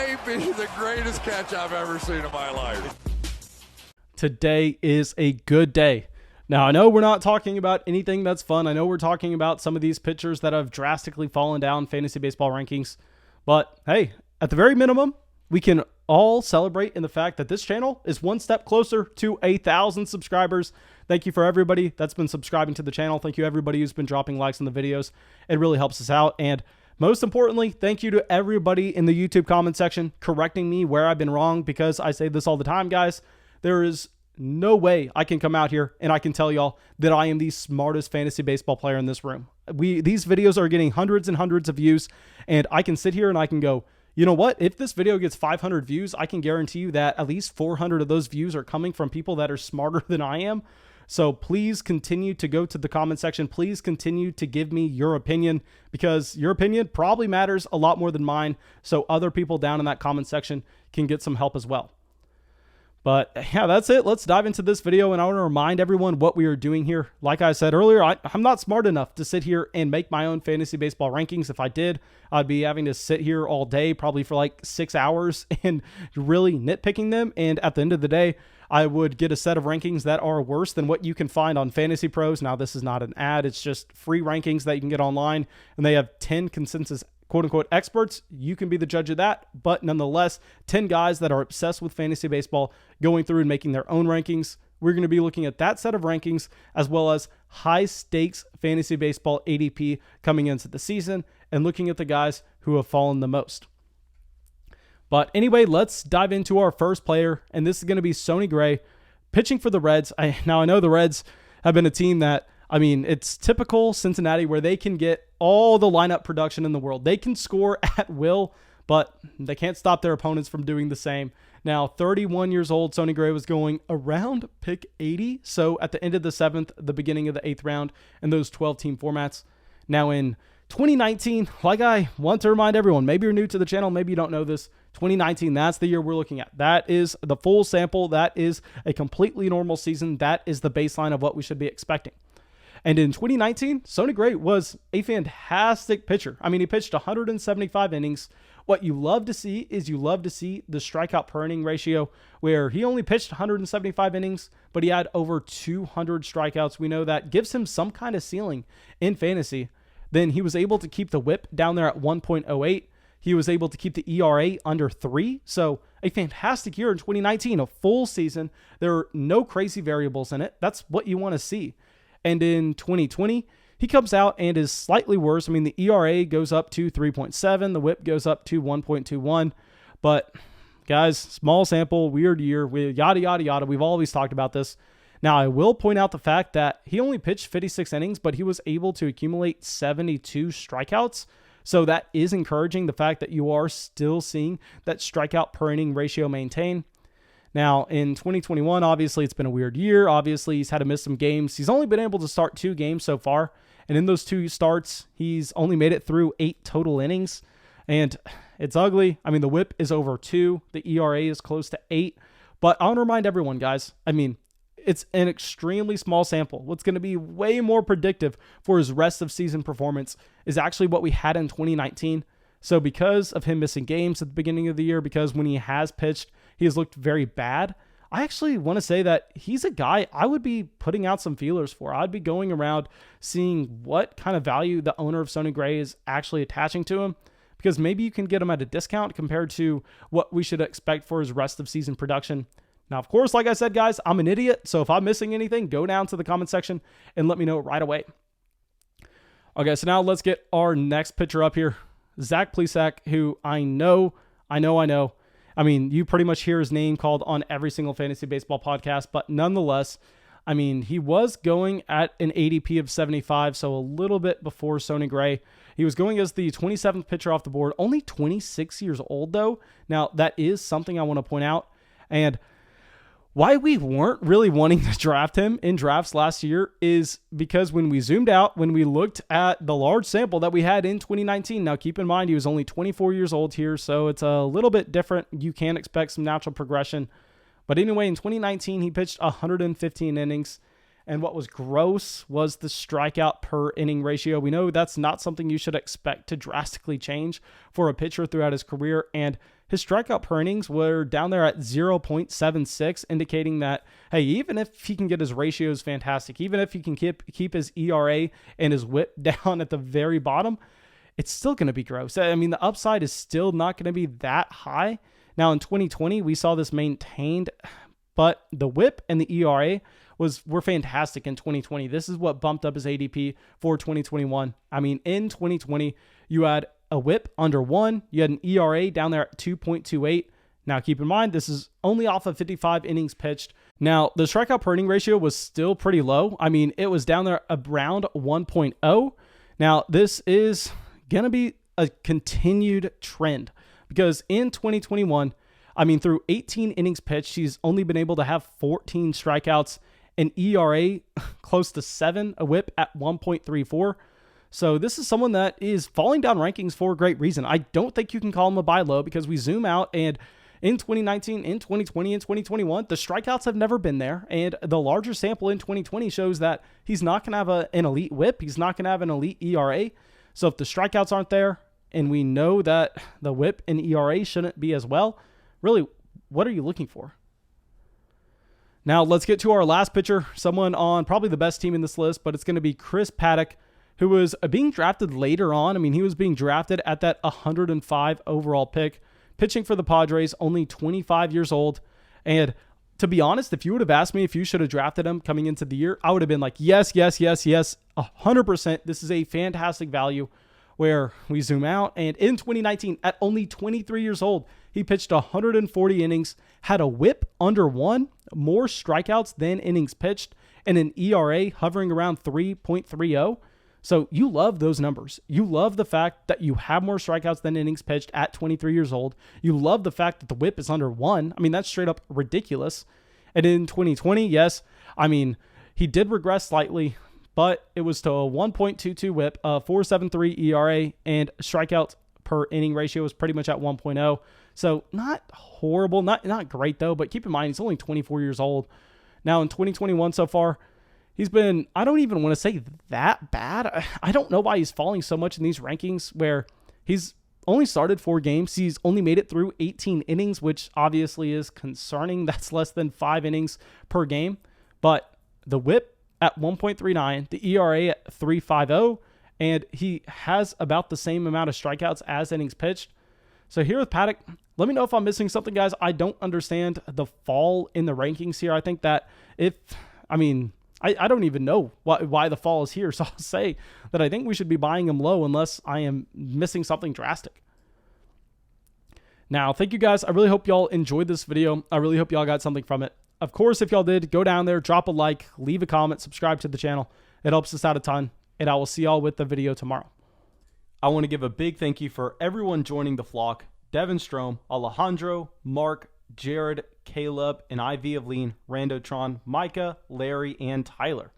may be the greatest catch I've ever seen in my life. Today is a good day. Now, I know we're not talking about anything that's fun. I know we're talking about some of these pitchers that have drastically fallen down fantasy baseball rankings. But hey, at the very minimum, we can all celebrate in the fact that this channel is one step closer to 1,000 subscribers. Thank you for everybody that's been subscribing to the channel. Thank you everybody who's been dropping likes on the videos. It really helps us out. And most importantly, thank you to everybody in the YouTube comment section correcting me where I've been wrong, because I say this all the time, guys. There is no way I can come out here and I can tell y'all that I am the smartest fantasy baseball player in this room. These videos are getting hundreds and hundreds of views, and I can sit here and I can go, you know what? If this video gets 500 views, I can guarantee you that at least 400 of those views are coming from people that are smarter than I am. So please continue to go to the comment section. Please continue to give me your opinion, because your opinion probably matters a lot more than mine. So other people down in that comment section can get some help as well. But yeah, that's it. Let's dive into this video, and I want to remind everyone what we are doing here. Like I said earlier, I'm not smart enough to sit here and make my own fantasy baseball rankings. If I did, I'd be having to sit here all day, probably for like 6 hours, and really nitpicking them. And at the end of the day, I would get a set of rankings that are worse than what you can find on Fantasy Pros. Now, this is not an ad. It's just free rankings that you can get online, and they have 10 consensus quote-unquote experts. You can be the judge of that, but nonetheless, 10 guys that are obsessed with fantasy baseball going through and making their own rankings. We're going to be looking at that set of rankings, as well as high-stakes fantasy baseball ADP coming into the season, and looking at the guys who have fallen the most. But anyway, let's dive into our first player, and this is going to be Sonya Gray, pitching for the Reds. Now, I know the Reds have been a team that, I mean, it's typical Cincinnati where they can get all the lineup production in the world. They can score at will, but they can't stop their opponents from doing the same. Now, 31 years old, Sonya Gray was going around pick 80. So at the end of the 7th, the beginning of the 8th round in those 12-team formats. Now in 2019, like I want to remind everyone, maybe you're new to the channel, maybe you don't know this, 2019, that's the year we're looking at. That is the full sample. That is a completely normal season. That is the baseline of what we should be expecting. And in 2019, Sonya Gray was a fantastic pitcher. I mean, he pitched 175 innings. What you love to see is you love to see the strikeout per inning ratio, where he only pitched 175 innings, but he had over 200 strikeouts. We know that gives him some kind of ceiling in fantasy. Then he was able to keep the whip down there at 1.08. He was able to keep the ERA under 3. So a fantastic year in 2019, a full season. There are no crazy variables in it. That's what you want to see. And in 2020, he comes out and is slightly worse. I mean, the ERA goes up to 3.7. The whip goes up to 1.21. But guys, small sample, weird year, yada, yada, yada. We've always talked about this. Now, I will point out the fact that he only pitched 56 innings, but he was able to accumulate 72 strikeouts. So that is encouraging, the fact that you are still seeing that strikeout per inning ratio maintain. Now, in 2021, obviously, it's been a weird year. Obviously, he's had to miss some games. He's only been able to start 2 games so far. And in those 2 starts, he's only made it through 8 total innings. And it's ugly. I mean, the whip is over 2. The ERA is close to 8. But I want to remind everyone, guys, I mean, it's an extremely small sample. What's going to be way more predictive for his rest of season performance is actually what we had in 2019. So because of him missing games at the beginning of the year, because when he has pitched, he has looked very bad, I actually want to say that he's a guy I would be putting out some feelers for. I'd be going around seeing what kind of value the owner of Sonya Gray is actually attaching to him, because maybe you can get him at a discount compared to what we should expect for his rest of season production. Now, of course, like I said, guys, I'm an idiot. So if I'm missing anything, go down to the comment section and let me know right away. Okay, so now let's get our next pitcher up here. Zach Plesac, who I know. I mean, you pretty much hear his name called on every single fantasy baseball podcast, but nonetheless, I mean, he was going at an ADP of 75, so a little bit before Sonya Gray. He was going as the 27th pitcher off the board, only 26 years old, though. Now, that is something I want to point out. And why we weren't really wanting to draft him in drafts last year is because when we zoomed out, when we looked at the large sample that we had in 2019, now keep in mind he was only 24 years old here, so it's a little bit different. You can expect some natural progression. But anyway, in 2019, he pitched 115 innings, And what was gross was the strikeout per inning ratio. We know that's not something you should expect to drastically change for a pitcher throughout his career. And his strikeout per innings were down there at 0.76, indicating that, hey, even if he can get his ratios fantastic, even if he can keep his ERA and his whip down at the very bottom, it's still going to be gross. I mean, the upside is still not going to be that high. Now, in 2020, we saw this maintained, but the whip and the ERA were fantastic in 2020. This is what bumped up his ADP for 2021. I mean, in 2020, you had a whip under 1. You had an ERA down there at 2.28. Now, keep in mind, this is only off of 55 innings pitched. Now, the strikeout per inning ratio was still pretty low. I mean, it was down there around 1.0. Now, this is going to be a continued trend because in 2021, I mean, through 18 innings pitched, he's only been able to have 14 strikeouts, an ERA close to 7, a whip at 1.34. So this is someone that is falling down rankings for a great reason. I don't think you can call him a buy low because we zoom out and in 2019, in 2020, in 2021, the strikeouts have never been there. And the larger sample in 2020 shows that he's not going to have an elite whip. He's not going to have an elite ERA. So if the strikeouts aren't there, and we know that the whip and ERA shouldn't be as well, really, what are you looking for? Now, let's get to our last pitcher, someone on probably the best team in this list, but it's going to be Chris Paddock, who was being drafted later on. I mean, he was being drafted at that 105 overall pick, pitching for the Padres, only 25 years old. And to be honest, if you would have asked me if you should have drafted him coming into the year, I would have been like, yes, 100%. This is a fantastic value. Where we zoom out, and in 2019, at only 23 years old, he pitched 140 innings, had a whip under 1, more strikeouts than innings pitched, and an ERA hovering around 3.30. So you love those numbers. You love the fact that you have more strikeouts than innings pitched at 23 years old. You love the fact that the whip is under 1. I mean, that's straight up ridiculous. And in 2020, yes, I mean, he did regress slightly, but it was to a 1.22 whip, a 4.73 ERA, and strikeouts per inning ratio was pretty much at 1.0. So not horrible, not great though, but keep in mind, he's only 24 years old. Now in 2021 so far, he's been, I don't even want to say that bad. I don't know why he's falling so much in these rankings where he's only started 4 games. He's only made it through 18 innings, which obviously is concerning. That's less than 5 innings per game. But the whip at 1.39, the ERA at 3.50, and he has about the same amount of strikeouts as innings pitched. So here with Paddock, let me know if I'm missing something, guys. I don't understand the fall in the rankings here. I think that I don't even know why the fall is here. So I'll say that I think we should be buying him low unless I am missing something drastic. Now, thank you guys. I really hope y'all enjoyed this video. I really hope y'all got something from it. Of course, if y'all did, go down there, drop a like, leave a comment, subscribe to the channel. It helps us out a ton, and I will see y'all with the video tomorrow. I want to give a big thank you for everyone joining the flock. Devin Strom, Alejandro, Mark, Jared, Caleb, and IV of Lean, Randotron, Micah, Larry, and Tyler.